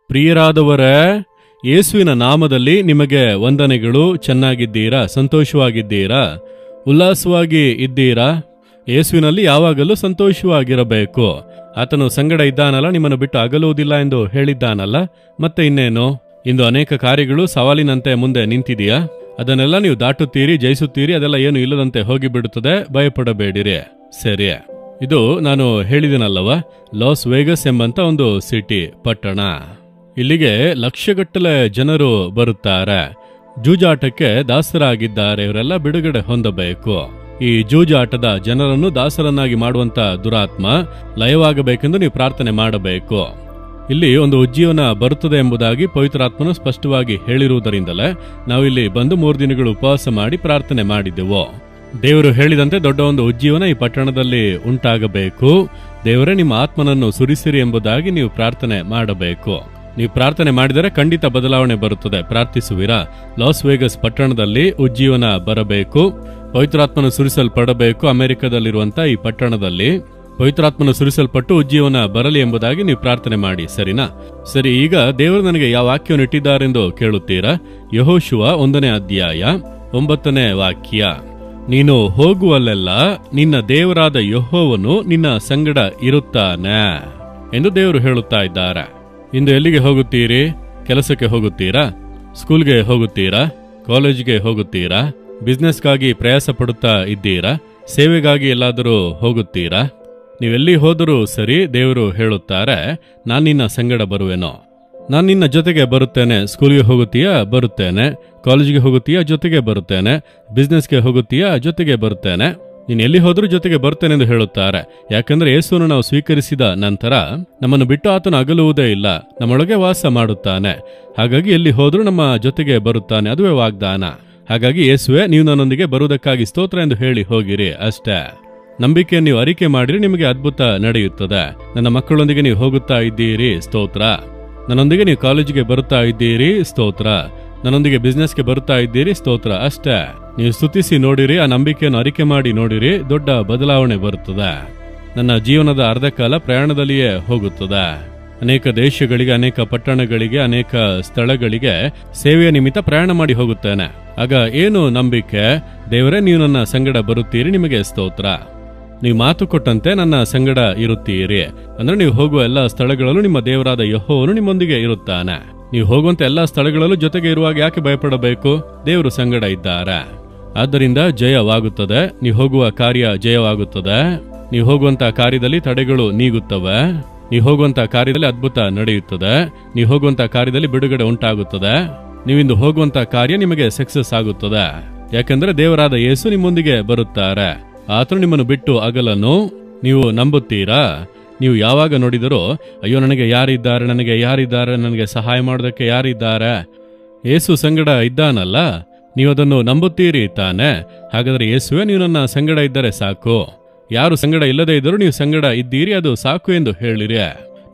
ಪ್ರಿಯರಾದವರೇ, ಯೇಸುವಿನ ನಾಮದಲ್ಲಿ ನಿಮಗೆ ವಂದನೆಗಳು. ಚೆನ್ನಾಗಿದ್ದೀರಾ? ಸಂತೋಷವಾಗಿದ್ದೀರಾ? ಉಲ್ಲಾಸವಾಗಿ ಇದ್ದೀರಾ? ಯೇಸುವಿನಲ್ಲಿ ಯಾವಾಗಲೂ ಸಂತೋಷವಾಗಿರಬೇಕು. ಆತನು ಸಂಗಡ ಇದ್ದಾನಲ್ಲ, ನಿಮ್ಮನ್ನು ಬಿಟ್ಟು ಅಗಲುವುದಿಲ್ಲ ಎಂದು ಹೇಳಿದ್ದಾನಲ್ಲ. ಮತ್ತೆ ಇನ್ನೇನು? ಇಂದು ಅನೇಕ ಕಾರ್ಯಗಳು ಸವಾಲಿನಂತೆ ಮುಂದೆ ನಿಂತಿದೆಯಾ? ಅದನ್ನೆಲ್ಲ ನೀವು ದಾಟುತ್ತೀರಿ, ಜಯಿಸುತ್ತೀರಿ. ಅದೆಲ್ಲ ಏನು ಇಲ್ಲದಂತೆ ಹೋಗಿಬಿಡುತ್ತದೆ. ಭಯಪಡಬೇಡಿರಿ. ಸರಿ, ಇದು ನಾನು ಹೇಳಿದನಲ್ಲವ, ಲಾಸ್ ವೇಗಸ್ ಎಂಬಂತ ಒಂದು ಸಿಟಿ, ಪಟ್ಟಣ. ಇಲ್ಲಿಗೆ ಲಕ್ಷಗಟ್ಟಲೆ ಜನರು ಬರುತ್ತಾರೆ. ಜೂಜಾಟಕ್ಕೆ ದಾಸರಾಗಿದ್ದಾರೆ. ಇವರೆಲ್ಲ ಬಿಡುಗಡೆ ಹೊಂದಬೇಕು. ಈ ಜೂಜಾಟದ ಜನರನ್ನು ದಾಸರನ್ನಾಗಿ ಮಾಡುವಂತ ದುರಾತ್ಮ ಲಯವಾಗಬೇಕೆಂದು ನೀವು ಪ್ರಾರ್ಥನೆ ಮಾಡಬೇಕು. ಇಲ್ಲಿ ಒಂದು ಉಜ್ಜೀವನ ಬರುತ್ತದೆ ಎಂಬುದಾಗಿ ಪವಿತ್ರಾತ್ಮನು ಸ್ಪಷ್ಟವಾಗಿ ಹೇಳಿರುವುದರಿಂದಲೇ ನಾವಿಲ್ಲಿ ಬಂದು 3 ದಿನಗಳು ಉಪವಾಸ ಮಾಡಿ ಪ್ರಾರ್ಥನೆ ಮಾಡಿದೆವು. ದೇವರು ಹೇಳಿದಂತೆ ದೊಡ್ಡ ಒಂದು ಉಜ್ಜೀವನ ಈ ಪಟ್ಟಣದಲ್ಲಿ ಉಂಟಾಗಬೇಕು. ದೇವರೇ, ನಿಮ್ಮ ಆತ್ಮನನ್ನು ಸುರಿಸಿರಿ ಎಂಬುದಾಗಿ ನೀವು ಪ್ರಾರ್ಥನೆ ಮಾಡಬೇಕು. ನೀವು ಪ್ರಾರ್ಥನೆ ಮಾಡಿದರೆ ಖಂಡಿತ ಬದಲಾವಣೆ ಬರುತ್ತದೆ. ಪ್ರಾರ್ಥಿಸುವಿರಾ? ಲಾಸ್ ವೇಗಸ್ ಪಟ್ಟಣದಲ್ಲಿ ಉಜ್ಜೀವನ ಬರಬೇಕು. ಪವಿತ್ರಾತ್ಮನು ಸುರಿಸಲ್ಪಡಬೇಕು. ಅಮೆರಿಕದಲ್ಲಿರುವಂತ ಈ ಪಟ್ಟಣದಲ್ಲಿ ಪವಿತ್ರಾತ್ಮನು ಸುರಿಸಲ್ಪಟ್ಟು ಉಜ್ಜೀವನ ಬರಲಿ ಎಂಬುದಾಗಿ ನೀವು ಪ್ರಾರ್ಥನೆ ಮಾಡಿ. ಸರಿನಾ? ಸರಿ, ಈಗ ದೇವರು ನನಗೆ ಯಾವ ವಾಕ್ಯವನ್ನು ಇಟ್ಟಿದ್ದಾರೆಂದು ಕೇಳುತ್ತೀರಾ? ಯೆಹೋಶುವ 1ನೇ ಅಧ್ಯಾಯ 9ನೇ ವಾಕ್ಯ. ನೀನು ಹೋಗುವಲ್ಲೆಲ್ಲ ನಿನ್ನ ದೇವರಾದ ಯೆಹೋವನು ನಿನ್ನ ಸಂಗಡ ಇರುತ್ತಾನೆ ಎಂದು ದೇವರು ಹೇಳುತ್ತಾ ಇದ್ದಾರೆ. ಇಂದು ಎಲ್ಲಿಗೆ ಹೋಗುತ್ತೀರಿ? ಕೆಲಸಕ್ಕೆ ಹೋಗುತ್ತೀರಾ? ಸ್ಕೂಲ್ಗೆ ಹೋಗುತ್ತೀರಾ? ಕಾಲೇಜ್ಗೆ ಹೋಗುತ್ತೀರಾ? ಬಿಸ್ನೆಸ್ಗಾಗಿ ಪ್ರಯಾಸ ಪಡುತ್ತಾ ಇದ್ದೀರಾ? ಸೇವೆಗಾಗಿ ಎಲ್ಲಾದರೂ ಹೋಗುತ್ತೀರಾ? ನೀವೆಲ್ಲಿ ಹೋದರೂ ಸರಿ, ದೇವರು ಹೇಳುತ್ತಾರೆ, ನಾನು ನಿನ್ನ ಸಂಗಡ ಬರುವೆನೋ, ನಾನು ನಿನ್ನ ಜೊತೆಗೆ ಬರುತ್ತೇನೆ. ಸ್ಕೂಲ್ಗೆ ಹೋಗುತ್ತೀಯಾ? ಬರುತ್ತೇನೆ. ಕಾಲೇಜ್ಗೆ ಹೋಗುತ್ತೀಯಾ? ಜೊತೆಗೆ ಬರುತ್ತೇನೆ. ಬಿಸ್ನೆಸ್ಗೆ ಹೋಗುತ್ತೀಯಾ? ಜೊತೆಗೆ ಬರುತ್ತೇನೆ. ನೀನು ಎಲ್ಲಿ ಹೋದ್ರೂ ಜೊತೆಗೆ ಬರ್ತೇನೆ ಎಂದು ಹೇಳುತ್ತಾರೆ. ಯಾಕಂದ್ರೆ ಯೇಸುವನ್ನು ನಾವು ಸ್ವೀಕರಿಸಿದ ನಂತರ ನಮ್ಮನ್ನು ಬಿಟ್ಟು ಆತನು ಅಗಲುವುದೇ ಇಲ್ಲ, ನಮ್ಮೊಳಗೆ ವಾಸ ಮಾಡುತ್ತಾನೆ. ಹಾಗಾಗಿ ಎಲ್ಲಿ ಹೋದ್ರೂ ನಮ್ಮ ಜೊತೆಗೆ ಬರುತ್ತಾನೆ. ಅದುವೇ ವಾಗ್ದಾನ. ಹಾಗಾಗಿ ಯೇಸುವೆ, ನೀವು ನನ್ನೊಂದಿಗೆ ಬರುವುದಕ್ಕಾಗಿ ಸ್ತೋತ್ರ ಎಂದು ಹೇಳಿ ಹೋಗಿರಿ. ಅಷ್ಟೇ. ನಂಬಿಕೆಯನ್ನು ನೀವು ಅರಿಕೆ ಮಾಡಿರಿ, ನಿಮಗೆ ಅದ್ಭುತ ನಡೆಯುತ್ತದೆ. ನನ್ನ ಮಕ್ಕಳೊಂದಿಗೆ ನೀವು ಹೋಗುತ್ತಾ ಇದ್ದೀರಿ, ಸ್ತೋತ್ರ. ನನ್ನೊಂದಿಗೆ ನೀವು ಕಾಲೇಜಿಗೆ ಬರುತ್ತಾ ಇದ್ದೀರಿ, ಸ್ತೋತ್ರ. ನನ್ನೊಂದಿಗೆ ಬಿಸ್ನೆಸ್ಗೆ ಬರುತ್ತಾ ಇದ್ದೀರಿ, ಸ್ತೋತ್ರ. ಅಷ್ಟೇ. ನೀವು ಸ್ತುತಿಸಿ ನೋಡಿರಿ, ಆ ನಂಬಿಕೆಯನ್ನು ಅರಿಕೆ ಮಾಡಿ ನೋಡಿರಿ, ದೊಡ್ಡ ಬದಲಾವಣೆ ಬರುತ್ತದೆ. ನನ್ನ ಜೀವನದ ಅರ್ಧ ಕಾಲ ಪ್ರಯಾಣದಲ್ಲಿಯೇ ಹೋಗುತ್ತದೆ. ಅನೇಕ ದೇಶಗಳಿಗೆ, ಅನೇಕ ಪಟ್ಟಣಗಳಿಗೆ, ಅನೇಕ ಸ್ಥಳಗಳಿಗೆ ಸೇವೆಯ ನಿಮಿತ್ತ ಪ್ರಯಾಣ ಮಾಡಿ ಹೋಗುತ್ತೇನೆ. ಆಗ ಏನು ನಂಬಿಕೆ? ದೇವರೇ, ನೀವು ನನ್ನ ಸಂಗಡ ಬರುತ್ತೀರಿ, ನಿಮಗೆ ಸ್ತೋತ್ರ. ನೀವು ಮಾತು ಕೊಟ್ಟಂತೆ ನನ್ನ ಸಂಗಡ ಇರುತ್ತೀರಿ. ಅಂದ್ರೆ ನೀವು ಹೋಗುವ ಎಲ್ಲ ಸ್ಥಳಗಳಲ್ಲೂ ನಿಮ್ಮ ದೇವರಾದ ಯೆಹೋವನು ನಿಮ್ಮೊಂದಿಗೆ ಇರುತ್ತಾನೆ. ನೀವು ಹೋಗುವಂತ ಎಲ್ಲಾ ಸ್ಥಳಗಳಲ್ಲೂ ಜೊತೆಗೆ ಇರುವಾಗ ಯಾಕೆ ಭಯಪಡಬೇಕು? ದೇವರು ಸಂಗಡ ಇದ್ದಾರೆ. ಆದ್ದರಿಂದ ಜಯವಾಗುತ್ತದೆ. ನೀವು ಹೋಗುವ ಕಾರ್ಯ ಜಯವಾಗುತ್ತದೆ. ನೀವು ಹೋಗುವಂತ ಕಾರ್ಯದಲ್ಲಿ ತಡೆಗಳು ನೀಗುತ್ತವೆ. ನೀವು ಹೋಗುವಂತ ಕಾರ್ಯದಲ್ಲಿ ಅದ್ಭುತ ನಡೆಯುತ್ತದೆ. ನೀವು ಹೋಗುವಂತ ಕಾರ್ಯದಲ್ಲಿ ಬಿಡುಗಡೆ ಉಂಟಾಗುತ್ತದೆ. ನೀವಿಂದು ಹೋಗುವಂತ ಕಾರ್ಯ ನಿಮಗೆ ಸಕ್ಸಸ್ ಆಗುತ್ತದೆ. ಯಾಕಂದ್ರೆ ದೇವರಾದ ಯೇಸು ನಿಮ್ಮೊಂದಿಗೆ ಬರುತ್ತಾರೆ. ಆತನು ನಿಮ್ಮನ್ನು ಬಿಟ್ಟು ಅಗಲನು. ನೀವು ನಂಬುತ್ತೀರಾ? ನೀವು ಯಾವಾಗ ನೋಡಿದರೂ ಅಯ್ಯೋ, ನನಗೆ ಯಾರಿದ್ದಾರೆ, ನನಗೆ ಯಾರಿದ್ದಾರೆ, ನನಗೆ ಸಹಾಯ ಮಾಡೋದಕ್ಕೆ ಯಾರಿದ್ದಾರೆ? ಯೇಸು ಸಂಗಡ ಇದ್ದಾನಲ್ಲ, ನೀವು ಅದನ್ನು ನಂಬುತ್ತೀರಿ ತಾನೆ? ಹಾಗಾದ್ರೆ ಯೇಸುವೆ, ನೀವು ನನ್ನ ಸಂಗಡ ಇದ್ದರೆ ಸಾಕು. ಯಾರು ಸಂಗಡ ಇಲ್ಲದೆ ಇದ್ದರೂ ನೀವು ಸಂಗಡ ಇದ್ದೀರಿ, ಅದು ಸಾಕು ಎಂದು ಹೇಳಿರಿ.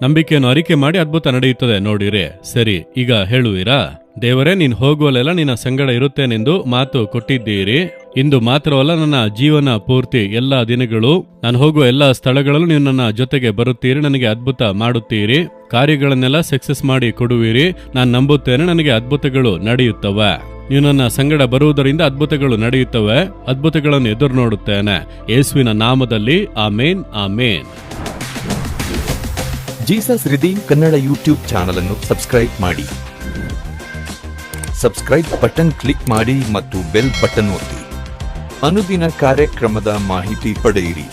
ನಂಬಿಕೆಯನ್ನು ಅರಿಕೆ ಮಾಡಿ ಅದ್ಭುತ ನಡೆಯುತ್ತದೆ ನೋಡಿರಿ. ಸರಿ, ಈಗ ಹೇಳುವಿರಾ? ದೇವರೇ, ನೀನು ಹೋಗುವಲ್ಲೆಲ್ಲ ನಿನ್ನ ಸಂಗಡ ಇರುತ್ತೇನೆಂದು ಮಾತು ಕೊಟ್ಟಿದ್ದೀರಿ. ಇಂದು ಮಾತ್ರವಲ್ಲ, ನನ್ನ ಜೀವನ ಪೂರ್ತಿ ಎಲ್ಲ ದಿನಗಳು ನಾನು ಹೋಗುವ ಎಲ್ಲ ಸ್ಥಳಗಳಲ್ಲೂ ನೀವು ನನ್ನ ಜೊತೆಗೆ ಬರುತ್ತೀರಿ, ನನಗೆ ಅದ್ಭುತ ಮಾಡುತ್ತೀರಿ, ಕಾರ್ಯಗಳನ್ನೆಲ್ಲ ಸಕ್ಸಸ್ ಮಾಡಿ ಕೊಡುವಿರಿ. ನಾನು ನಂಬುತ್ತೇನೆ, ನನಗೆ ಅದ್ಭುತಗಳು ನಡೆಯುತ್ತವೆ. ನೀವು ನನ್ನ ಸಂಗಡ ಬರುವುದರಿಂದ ಅದ್ಭುತಗಳು ನಡೆಯುತ್ತವೆ. ಅದ್ಭುತಗಳನ್ನು ಎದುರು ನೋಡುತ್ತೇನೆ. ಯೇಸುವಿನ ನಾಮದಲ್ಲಿ ಆಮೇನ್, ಆಮೇನ್. Jesus Redeem Kannada YouTube channel ಅನ್ನು ಸಬ್ಸ್ಕ್ರೈಬ್ ಮಾಡಿ. ಸಬ್ಸ್ಕ್ರೈಬ್ ಬಟನ್ ಕ್ಲಿಕ್ ಮಾಡಿ ಮತ್ತು ಬೆಲ್ ಬಟನ್ ಒತ್ತಿ. ಅನುದಿನ ಕಾರ್ಯಕ್ರಮದ ಮಾಹಿತಿ ಪಡೆಯಿರಿ.